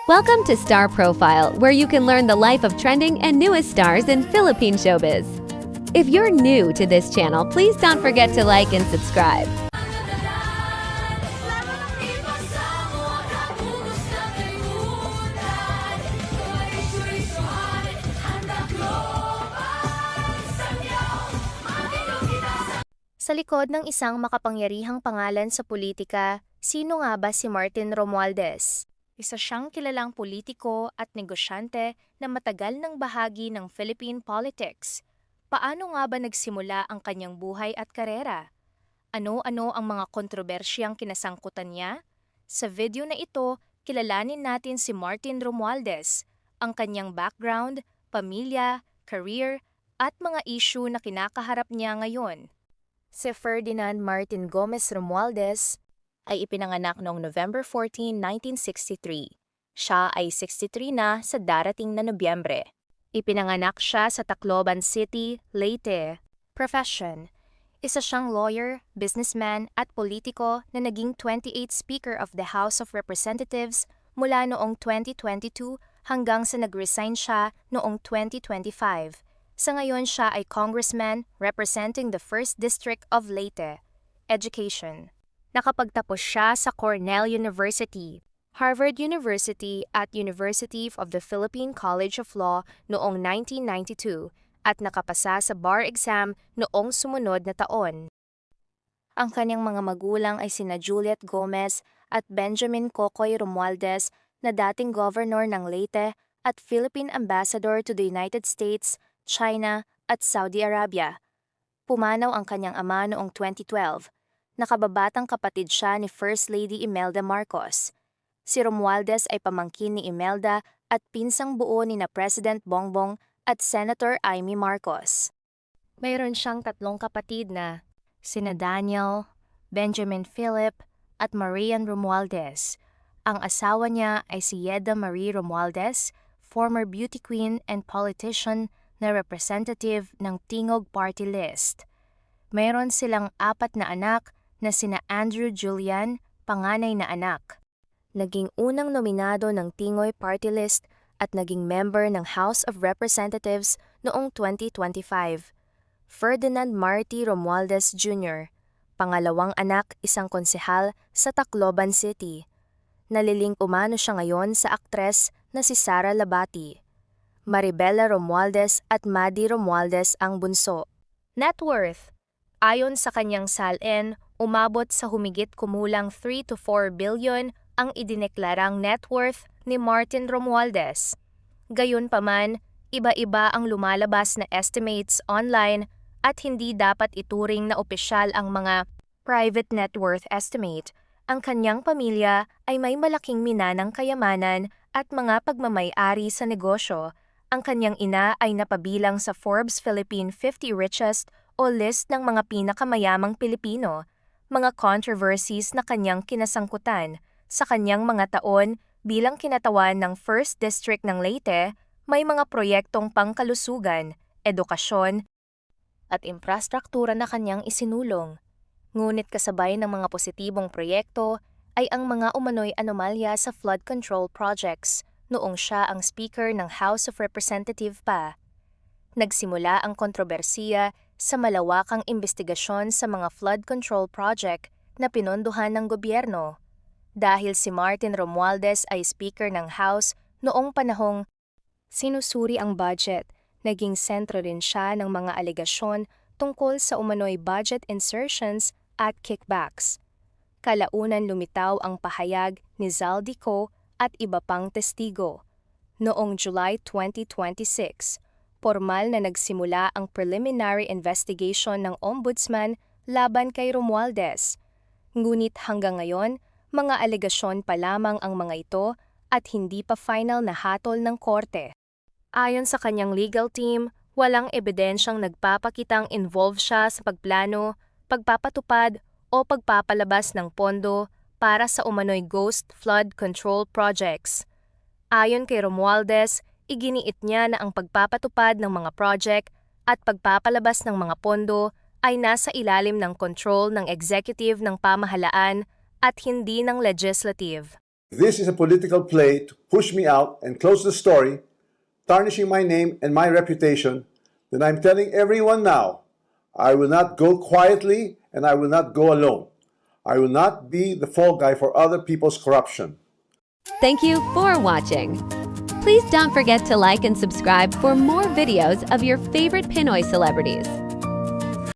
Welcome to Star Profile, where you can learn the life of trending and newest stars in Philippine showbiz. If you're new to this channel, please don't forget to like and subscribe. Sa likod ng isang makapangyarihang pangalan sa politika, sino nga ba si Martin Romualdez? Isa siyang kilalang politiko at negosyante na matagal ng bahagi ng Philippine politics. Paano nga ba nagsimula ang kanyang buhay at karera? Ano-ano ang mga kontrobersyang kinasangkutan niya? Sa video na ito, kilalanin natin si Martin Romualdez, ang kanyang background, pamilya, career, at mga issue na kinakaharap niya ngayon. Si Ferdinand Martin Gomez Romualdez ay ipinanganak noong November 14, 1963. Siya ay 63 na sa darating na Nobyembre. Ipinanganak siya sa Tacloban City, Leyte. Profession: isa siyang lawyer, businessman at politiko na naging 28th Speaker of the House of Representatives mula noong 2022 hanggang sa nag-resign siya noong 2025. Sa ngayon siya ay congressman representing the 1st District of Leyte. Education: nakapagtapos siya sa Cornell University, Harvard University at University of the Philippine College of Law noong 1992 at nakapasa sa bar exam noong sumunod na taon. Ang kanyang mga magulang ay sina Juliet Gomez at Benjamin Cocoy Romualdez na dating governor ng Leyte at Philippine Ambassador to the United States, China at Saudi Arabia. Pumanaw ang kanyang ama noong 2012. Nakababatang kapatid siya ni First Lady Imelda Marcos. Si Romualdez ay pamangkin ni Imelda at pinsang buo ni na President Bongbong at Senator Amy Marcos. Mayroon siyang 3 kapatid na sina Daniel, Benjamin Philip at Marian Romualdez. Ang asawa niya ay si Yeda Marie Romualdez, former beauty queen and politician na representative ng Tingog Party List. Mayroon silang 4 na anak na sina Andrew Julian, panganay na anak. Naging unang nominado ng Tingoy Party List at naging member ng House of Representatives noong 2025. Ferdinand Marty Romualdez Jr., pangalawang anak, isang konsehal sa Tacloban City. Naliling umano siya ngayon sa aktres na si Sara Labati. Maribela Romualdez at Maddie Romualdez ang bunso. Net worth: ayon sa kanyang SALN, umabot sa humigit kumulang 3 to 4 billion ang idineklarang net worth ni Martin Romualdez. Gayunpaman, iba-iba ang lumalabas na estimates online at hindi dapat ituring na opisyal ang mga private net worth estimate. Ang kanyang pamilya ay may malaking minanang kayamanan at mga pagmamay-ari sa negosyo. Ang kanyang ina ay napabilang sa Forbes Philippine 50 Richest o list ng mga pinakamayamang Pilipino. Mga controversies na kanyang kinasangkutan. Sa kanyang mga taon bilang kinatawan ng 1st District ng Leyte, may mga proyektong pangkalusugan, edukasyon, at infrastruktura na kanyang isinulong. Ngunit kasabay ng mga positibong proyekto ay ang mga umano'y anomalya sa flood control projects noong siya ang Speaker ng House of Representatives pa. Nagsimula ang kontrobersiya sa malawakang investigasyon sa mga flood control project na pinondohan ng gobyerno. Dahil si Martin Romualdez ay Speaker ng House noong panahong sinusuri ang budget, naging sentro rin siya ng mga alegasyon tungkol sa umano'y budget insertions at kickbacks. Kalaunan lumitaw ang pahayag ni Zaldico at iba pang testigo. Noong July 2026, formal na nagsimula ang preliminary investigation ng Ombudsman laban kay Romualdez. Ngunit hanggang ngayon, mga alegasyon pa lamang ang mga ito at hindi pa final na hatol ng korte. Ayon sa kanyang legal team, walang ebidensyang nagpapakitang involved siya sa pagplano, pagpapatupad o pagpapalabas ng pondo para sa umano'y ghost flood control projects. Ayon kay Romualdez, iginiit niya na ang pagpapatupad ng mga project at pagpapalabas ng mga pondo ay nasa ilalim ng control ng executive ng pamahalaan at hindi ng legislative. If this is a political play to push me out and close the story, tarnishing my name and my reputation, then I'm telling everyone now, I will not go quietly and I will not go alone. I will not be the fall guy for other people's corruption. Thank you for watching. Please don't forget to like and subscribe for more videos of your favorite Pinoy celebrities.